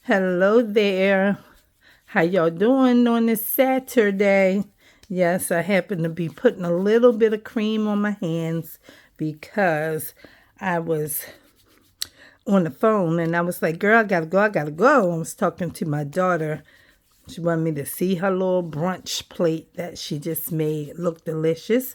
Hello there. How y'all doing on this Saturday? Yes, I happen to be putting a little bit of cream on my hands because I was on the phone and I was like, girl, I gotta go, I gotta go. I was talking to my daughter. She wanted me to see her little brunch plate that she just made look delicious.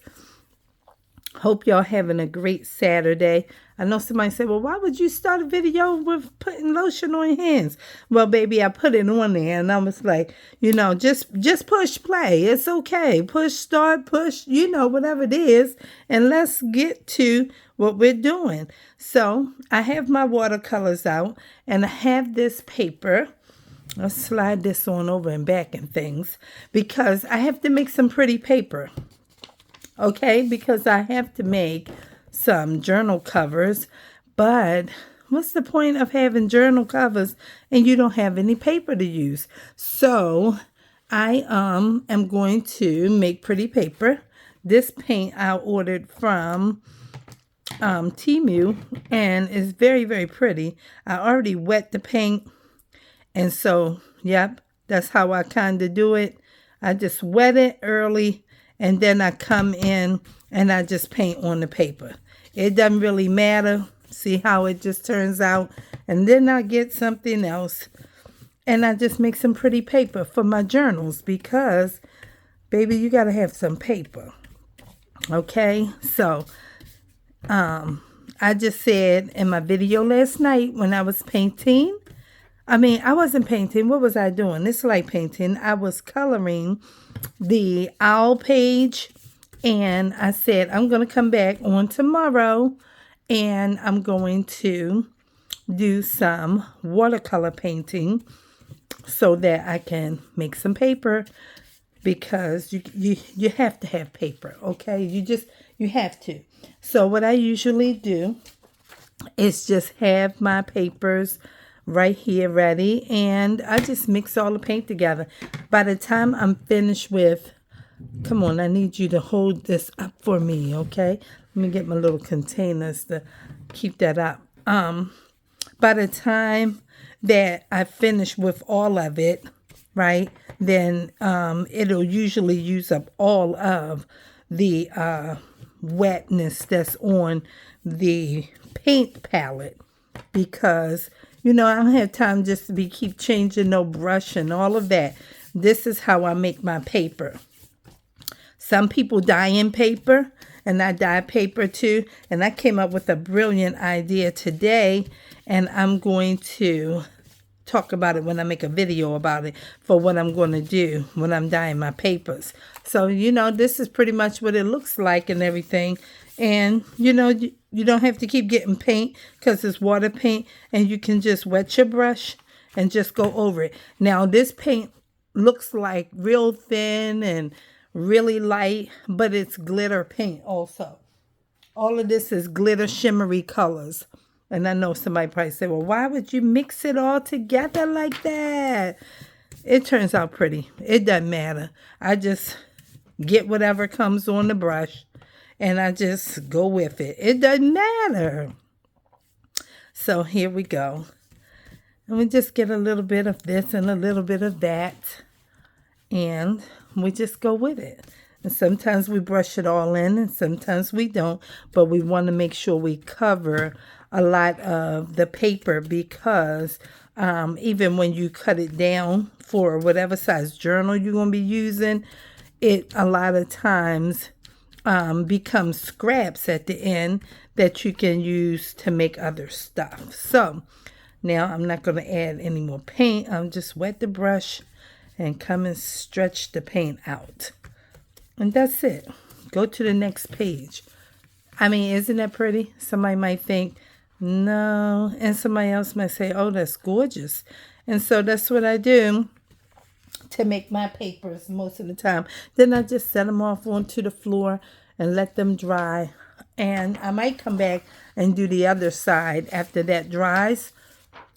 Hope y'all having a great Saturday. I know somebody said, well, why would you start a video with putting lotion on your hands? Well, baby, I put it on there and I was like, just push play. It's okay. Push start, push, whatever it is. And let's get to what we're doing. So I have my watercolors out and I have this paper. I'll slide this on over and back and things because I have to make some pretty paper. Okay, because I have to make some journal covers, but what's the point of having journal covers and you don't have any paper to use? So I am going to make pretty paper. This paint I ordered from Temu and it's very, very pretty. I already wet the paint, and so yep, that's how I kind of do it. I just wet it early and then I come in and I just paint on the paper. It doesn't really matter. See how it just turns out. And then I get something else and I just make some pretty paper for my journals because, baby, you got to have some paper. Okay, so I just said in my video last night when I was painting, I wasn't painting. What was I doing? It's like painting. I was coloring the owl page, and I said I'm going to come back on tomorrow and I'm going to do some watercolor painting so that I can make some paper because you have to have paper, okay? You have to. So what I usually do is just have my papers right here ready and I just mix all the paint together. By the time I'm finished with, come on, I need you to hold this up for me, okay? Let me get my little containers to keep that up. By the time that I finish with all of it, right, then it'll usually use up all of the wetness that's on the paint palette because I don't have time just to keep changing no brush and all of that. This is how I make my paper. Some people dye in paper, and I dye paper too. And I came up with a brilliant idea today, and I'm going to talk about it when I make a video about it for what I'm going to do when I'm dyeing my papers. So, this is pretty much what it looks like and everything. And, you don't have to keep getting paint because it's water paint and you can just wet your brush and just go over it. Now, this paint looks like real thin and really light, but it's glitter paint also. All of this is glitter shimmery colors. And I know somebody probably say, well, why would you mix it all together like that? It turns out pretty. It doesn't matter. I just get whatever comes on the brush and I just go with it. It doesn't matter. So here we go. And we just get a little bit of this and a little bit of that. And we just go with it. And sometimes we brush it all in and sometimes we don't. But we want to make sure we cover a lot of the paper because even when you cut it down for whatever size journal you're going to be using, it a lot of times becomes scraps at the end that you can use to make other stuff. So now I'm not going to add any more paint. I'll just wet the brush and come and stretch the paint out. And that's it. Go to the next page. Isn't that pretty? Somebody might think, no. And somebody else might say, oh, that's gorgeous. And so that's what I do to make my papers most of the time. Then I just set them off onto the floor and let them dry. And I might come back and do the other side after that dries.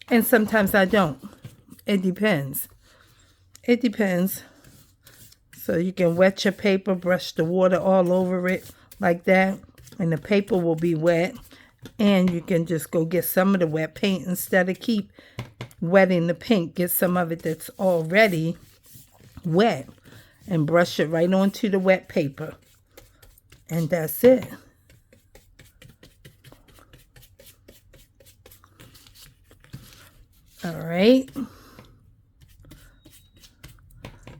And sometimes I don't. It depends. It depends. So you can wet your paper, brush the water all over it like that. And the paper will be wet. And you can just go get some of the wet paint instead of keep wetting the paint. Get some of it that's already wet and brush it right onto the wet paper. And that's it. All right.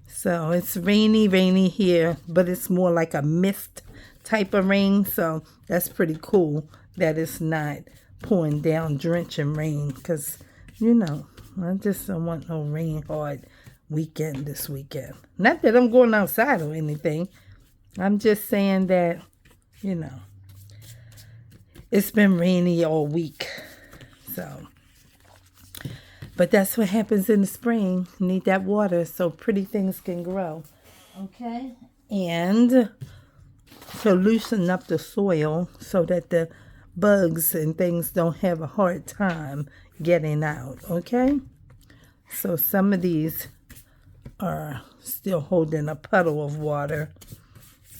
So it's rainy here, but it's more like a mist type of rain. So that's pretty cool that it's not pouring down, drenching rain. Because, you know, I just don't want no rain hard weekend this weekend. Not that I'm going outside or anything. I'm just saying that, you know, it's been rainy all week. So, but that's what happens in the spring. You need that water so pretty things can grow. Okay? And to loosen up the soil so that the bugs and things don't have a hard time getting out. Okay? So some of these are still holding a puddle of water.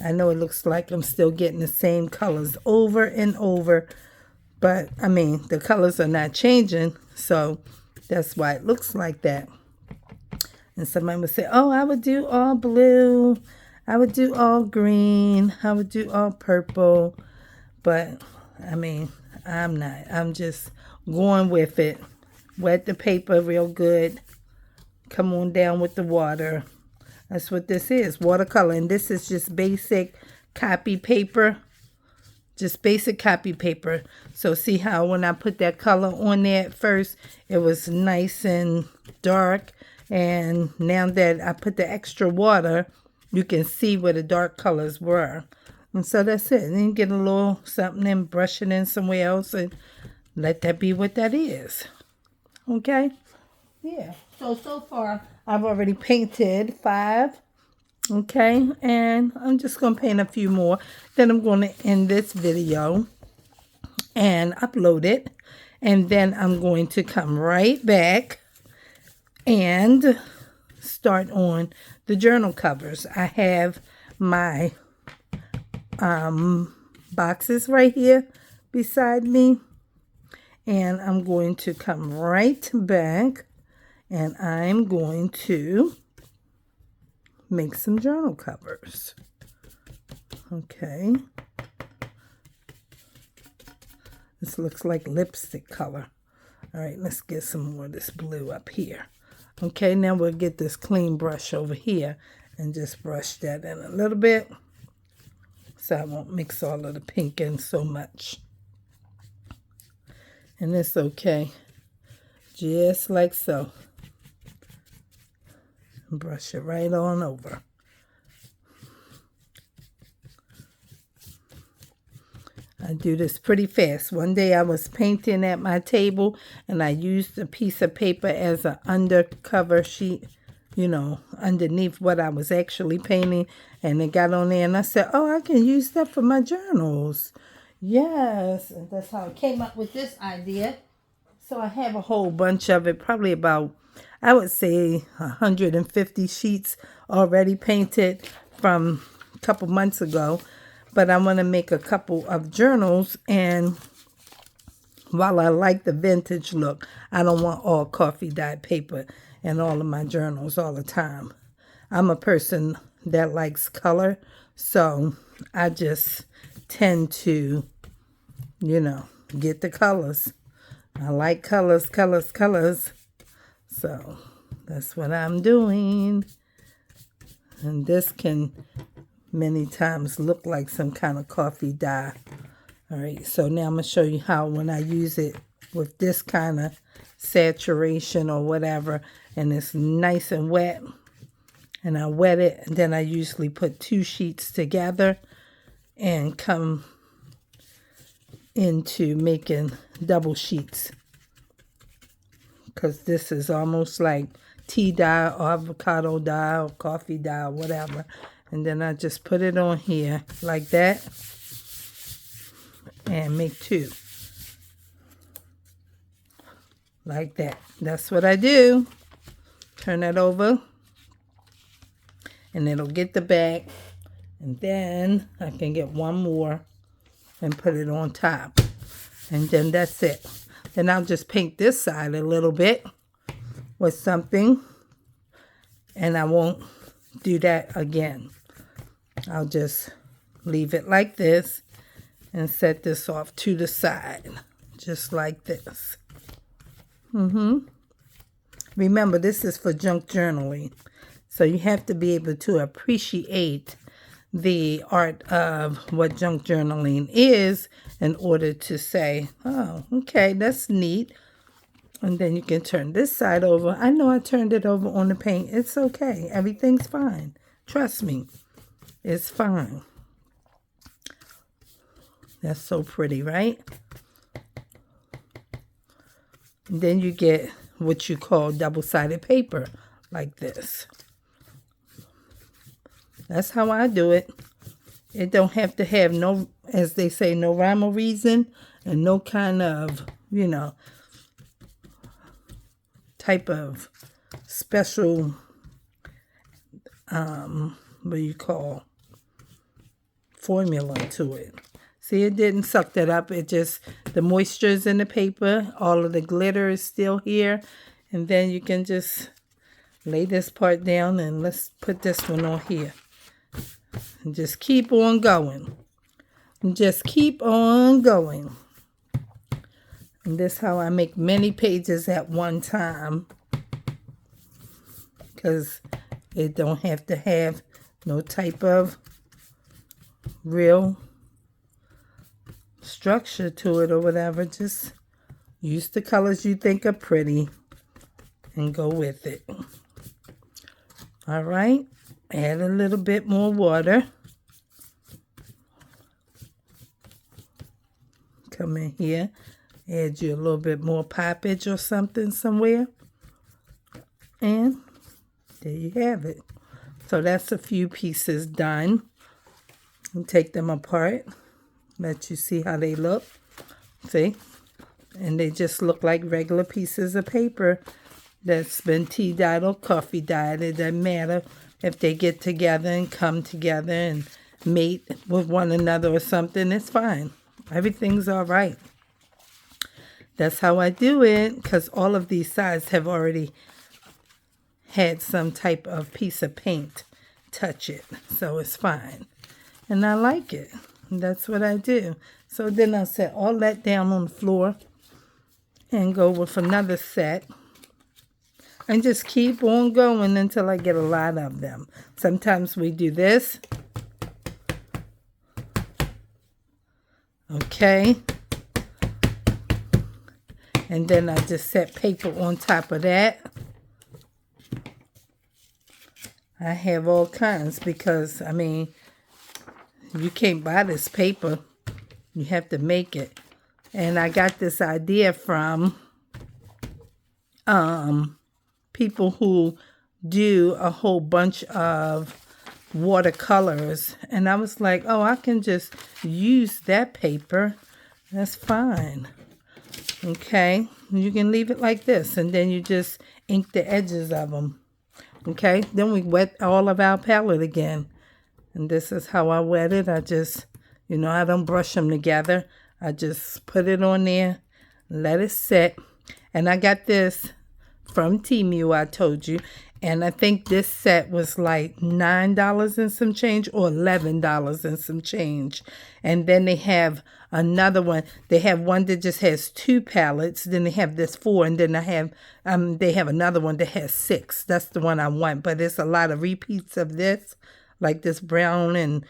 I know it looks like I'm still getting the same colors over and over, but I mean, the colors are not changing, so that's why it looks like that. And somebody would say, oh, I would do all blue, I would do all green, I would do all purple, but I mean, I'm not. I'm just going with it. Wet the paper real good. Come on down with the water. That's what this is, watercolor. And this is just basic copy paper. Just basic copy paper. So see how when I put that color on there at first, it was nice and dark. And now that I put the extra water, you can see where the dark colors were. And so that's it. And then get a little something and brush it in somewhere else and let that be what that is. Okay? Yeah. So far, I've already painted 5. Okay? And I'm just going to paint a few more. Then I'm going to end this video and upload it. And then I'm going to come right back and start on the journal covers. I have my boxes right here beside me. And I'm going to come right back. And I'm going to make some journal covers. Okay. This looks like lipstick color. All right, let's get some more of this blue up here. Okay, now we'll get this clean brush over here and just brush that in a little bit so I won't mix all of the pink in so much. And it's okay. Just like so. Brush it right on over. I do this pretty fast. One day I was painting at my table and I used a piece of paper as an undercover sheet, you know, underneath what I was actually painting. And it got on there and I said, oh, I can use that for my journals. Yes, and that's how I came up with this idea. So I have a whole bunch of it, probably about, I would say 150 sheets already painted from a couple months ago. But I want to make a couple of journals. And while I like the vintage look, I don't want all coffee dyed paper in all of my journals all the time. I'm a person that likes color. So I just tend to, you know, get the colors. I like colors. So that's what I'm doing. And this can many times look like some kind of coffee dye. All right, so now I'm going to show you how when I use it with this kind of saturation or whatever, and it's nice and wet, and I wet it, and then I usually put 2 sheets together and come into making double sheets. Because this is almost like tea dye or avocado dye or coffee dye or whatever. And then I just put it on here like that and make 2. Like that. That's what I do. Turn that over and it'll get the back. And then I can get one more and put it on top. And then that's it. Then I'll just paint this side a little bit with something, and I won't do that again. I'll just leave it like this and set this off to the side, just like this. Remember, this is for junk journaling, so you have to be able to appreciate the art of what junk journaling is in order to say, oh, okay, that's neat. And then you can turn this side over. I know I turned it over on the paint. It's okay. Everything's fine. Trust me. It's fine. That's so pretty, right? And then you get what you call double-sided paper, like this. That's how I do it. It don't have to have no, as they say, no rhyme or reason, and no kind of, type of special, what do you call, formula to it. See, it didn't suck that up. It just, the moisture is in the paper. All of the glitter is still here. And then you can just lay this part down, and let's put this one on here. And just keep on going. And just keep on going. And this is how I make many pages at one time. Because it don't have to have no type of real structure to it or whatever. Just use the colors you think are pretty and go with it. All right, add a little bit more water. Come in here, add you a little bit more poppage or something somewhere, and there you have it. So that's a few pieces done. And take them apart. Let you see how they look. See? And they just look like regular pieces of paper that's been tea dyed or coffee dyed. It doesn't matter if they get together and come together and mate with one another or something. It's fine. Everything's all right. That's how I do it, because all of these sides have already had some type of piece of paint touch it. So it's fine. And I like it. That's what I do. So then I'll set all that down on the floor and go with another set. And just keep on going until I get a lot of them. Sometimes we do this. Okay. And then I just set paper on top of that. I have all kinds because, you can't buy this paper. You have to make it. And I got this idea from people who do a whole bunch of watercolors. And I was like, oh, I can just use that paper. That's fine. Okay. You can leave it like this. And then you just ink the edges of them. Okay. Then we wet all of our palette again. And this is how I wet it. I just, I don't brush them together. I just put it on there, let it set. And I got this from Temu, I told you. And I think this set was like $9 and some change or $11 and some change. And then they have another one. They have one that just has 2 palettes. Then they have this 4. And then they have another one that has 6. That's the one I want. But there's a lot of repeats of this, like this brown and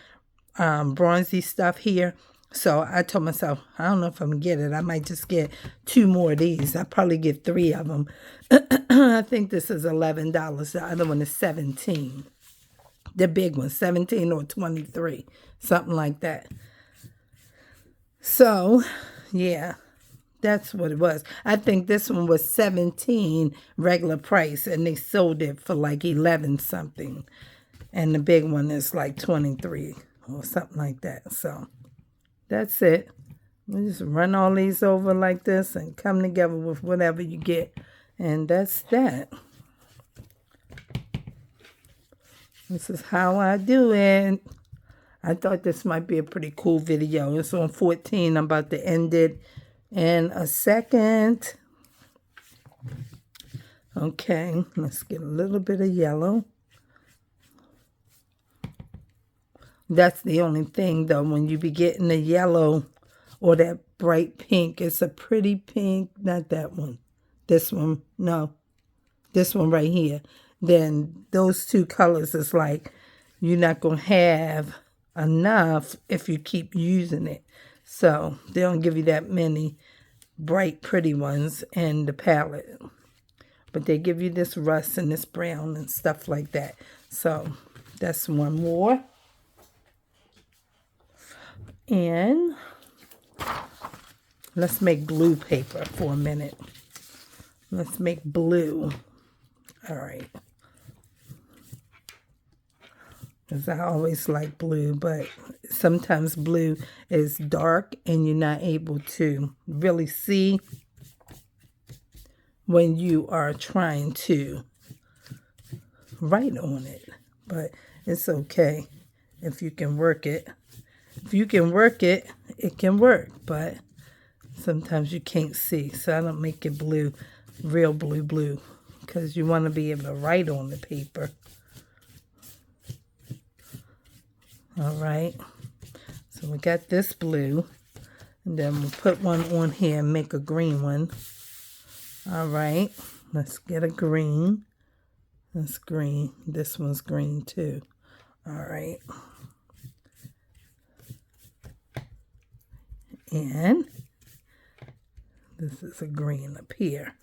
bronzy stuff here. So I told myself, I don't know if I'm going to get it. I might just get 2 more of these. I'll probably get 3 of them. I think this is $11. The other one is $17. The big one, $17 or $23. Something like that. So, yeah, that's what it was. I think this one was $17 regular price, and they sold it for like $11 something. And the big one is like $23 or something like that. So that's it. We just run all these over like this and come together with whatever you get. And that's that. This is how I do it. I thought this might be a pretty cool video. It's on 14. I'm about to end it in a second. Okay, let's get a little bit of yellow. That's the only thing, though, when you be getting the yellow or that bright pink. It's a pretty pink, not that one. This one, no. This one right here. Then those two colors is like you're not going to have enough if you keep using it. So they don't give you that many bright, pretty ones in the palette. But they give you this rust and this brown and stuff like that. So that's one more. And let's make blue paper for a minute. Let's make blue. All right. Because I always like blue, but sometimes blue is dark and you're not able to really see when you are trying to write on it. But it's okay if you can work it. If you can work it, it can work, but sometimes you can't see. So I don't make it blue, real blue, because you want to be able to write on the paper. All right, so we got this blue, and then we'll put one on here and make a green one. All right, let's get a green. That's green. This one's green too. All right. And this is a green up here.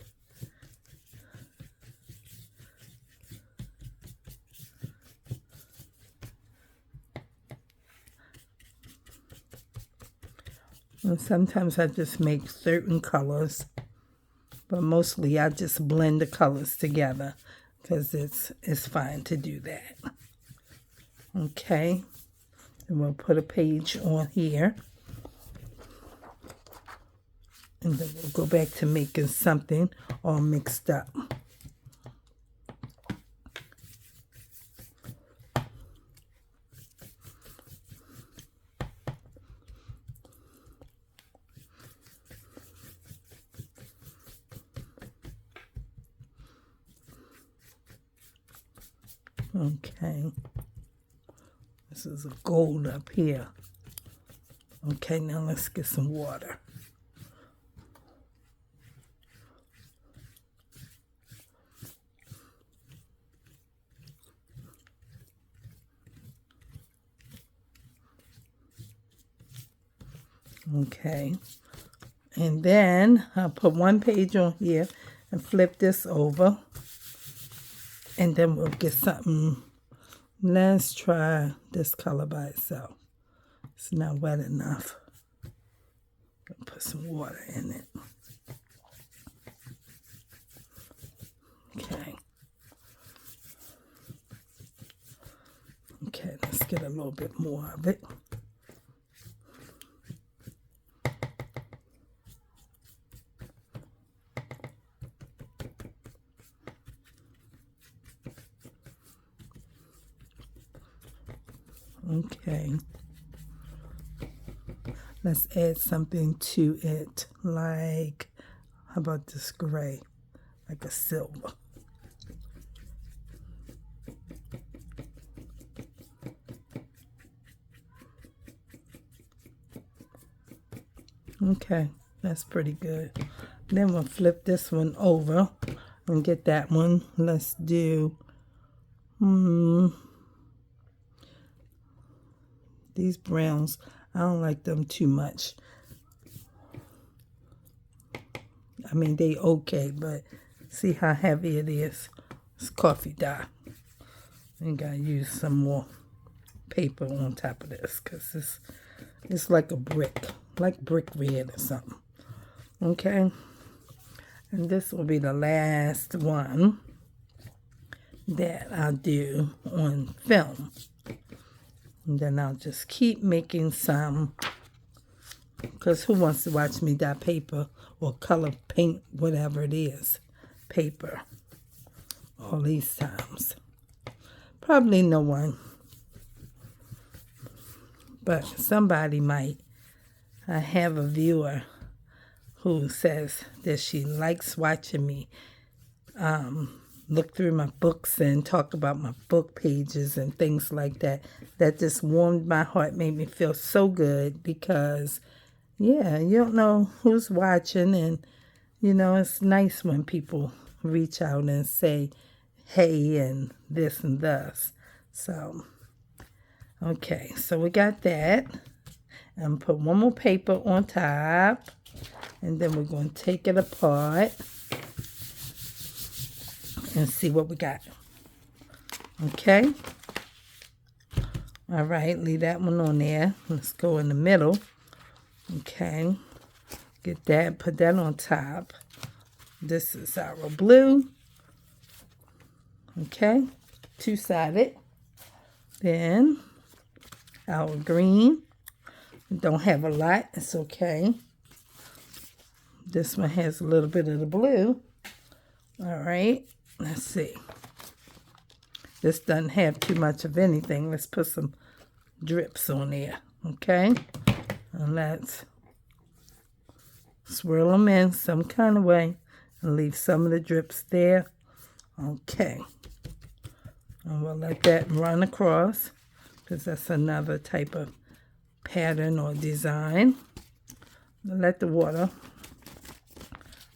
And sometimes I just make certain colors, but mostly I just blend the colors together because it's fine to do that. Okay, and we'll put a page on here. And then we'll go back to making something all mixed up. Okay. This is a gold up here. Okay, now let's get some water. Okay, and then I'll put one page on here and flip this over, and then we'll get something. Let's try this color by itself. It's not wet enough. I'll put some water in it. Okay, let's get a little bit more of it. Okay, let's add something to it, like, how about this gray, like a silver. Okay, that's pretty good. Then we'll flip this one over and get that one. Let's do, these browns, I don't like them too much. I mean, they okay, but see how heavy it is. It's coffee dye. I gotta use some more paper on top of this because it's like a brick, like brick red or something. Okay, and this will be the last one that I'll do on film. And then I'll just keep making some, because who wants to watch me dye paper or color paint, whatever it is, paper, all these times? Probably no one. But somebody might. I have a viewer who says that she likes watching me look through my books and talk about my book pages and things like that. That just warmed my heart, made me feel so good because, yeah, you don't know who's watching, and, it's nice when people reach out and say, hey, and this and thus. So, okay, so we got that. And put one more paper on top, and then we're going to take it apart and see what we got. Okay. All right, leave that one on there. Let's go in the middle. Okay. Get that, put that on top. This is our blue. Okay. Two-sided. Then our green. Don't have a lot. It's okay. This one has a little bit of the blue. All right. Let's see. This doesn't have too much of anything. Let's put some drips on there. Okay. And let's swirl them in some kind of way and leave some of the drips there. Okay. And we'll let that run across because that's another type of pattern or design. Let the water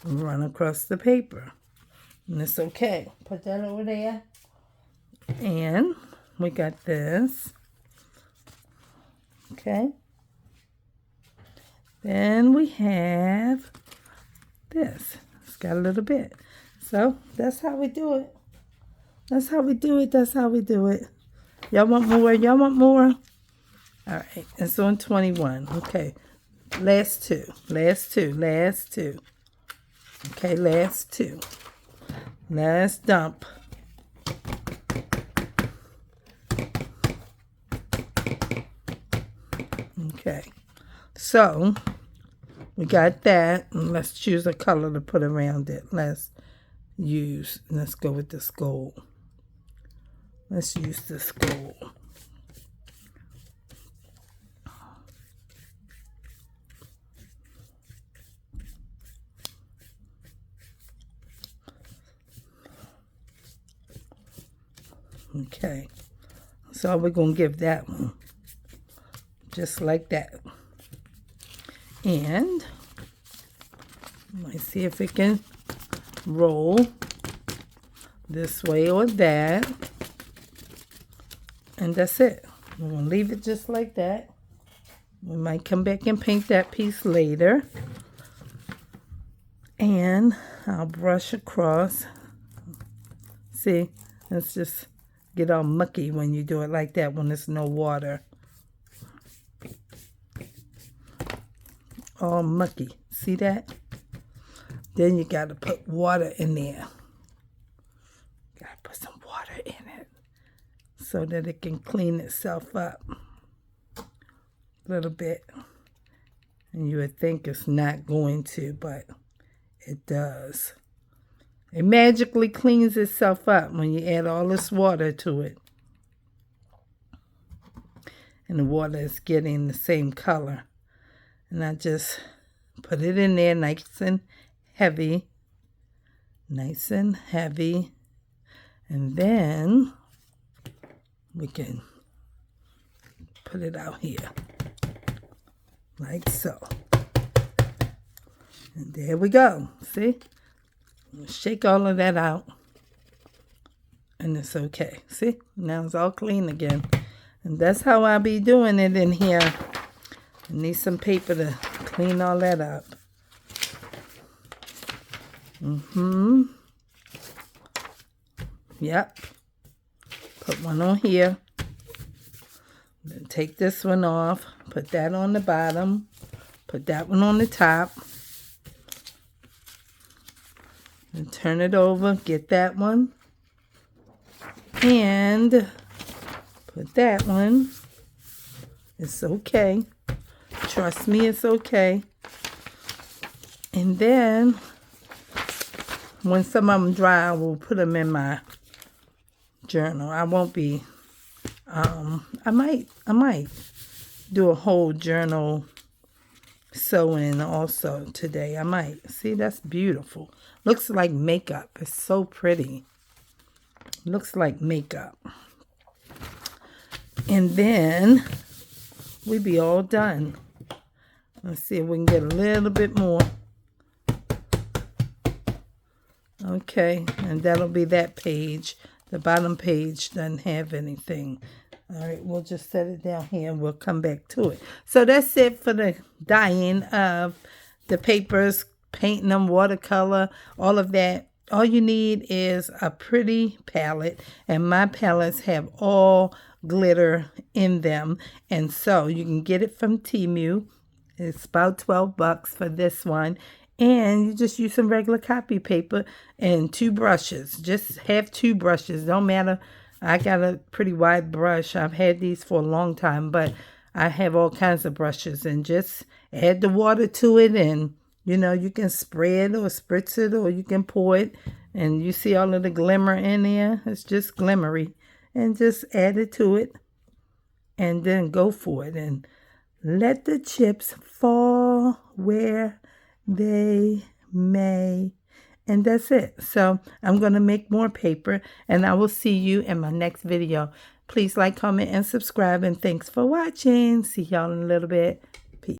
run across the paper. And it's okay. Put that over there. And we got this. Okay. Then we have this. It's got a little bit. So that's how we do it. That's how we do it. That's how we do it. Y'all want more? Y'all want more? All right. It's on 21. Okay. Last two. Last two. Last two. Okay. Last two. Last dump. Okay. So we got that. And let's choose a color to put around it. Let's go with this gold. Let's use this gold. Okay. So we're going to give that one just like that. And let's see if it can roll this way or that. And that's it. We're going to leave it just like that. We might come back and paint that piece later. And I'll brush across. See, it's just get all mucky when you do it like that when there's no water. All mucky. See that? Then you got to put water in there. Got to put some water in it so that it can clean itself up a little bit. And you would think it's not going to, but it does. It magically cleans itself up when you add all this water to it. And the water is getting the same color. And I just put it in there nice and heavy. Nice and heavy. And then we can put it out here. Like so. And there we go. See? Shake all of that out. And it's okay. See? Now it's all clean again. And that's how I'll be doing it in here. I need some paper to clean all that up. Yep. Put one on here. Then take this one off. Put that on the bottom. Put that one on the top. And turn it over. Get that one. And put that one. It's okay. Trust me, it's okay. And then, when some of them dry, I will put them in my journal. I won't be, I might do a whole journal sewing also today. I might. See, that's beautiful. Looks like makeup. It's so pretty. Looks like makeup. And then we be all done. Let's see if we can get a little bit more. Okay, and that'll be that page. The bottom page doesn't have anything. All right, we'll just set it down here and we'll come back to it. So that's it for the dyeing of the papers, painting them, watercolor, all of that. All you need is a pretty palette, and my palettes have all glitter in them. And so you can get it from Temu. It's about $12 for this one. And you just use some regular copy paper and 2 brushes. Just have 2 brushes. Don't matter. I got a pretty wide brush. I've had these for a long time, but I have all kinds of brushes. And just add the water to it, and you know, you can spray it or spritz it, or you can pour it. And you see all of the glimmer in there. It's just glimmery. And just add it to it. And then go for it. And let the chips fall where they may. And that's it. So I'm going to make more paper, and I will see you in my next video. Please like, comment, and subscribe. And thanks for watching. See y'all in a little bit.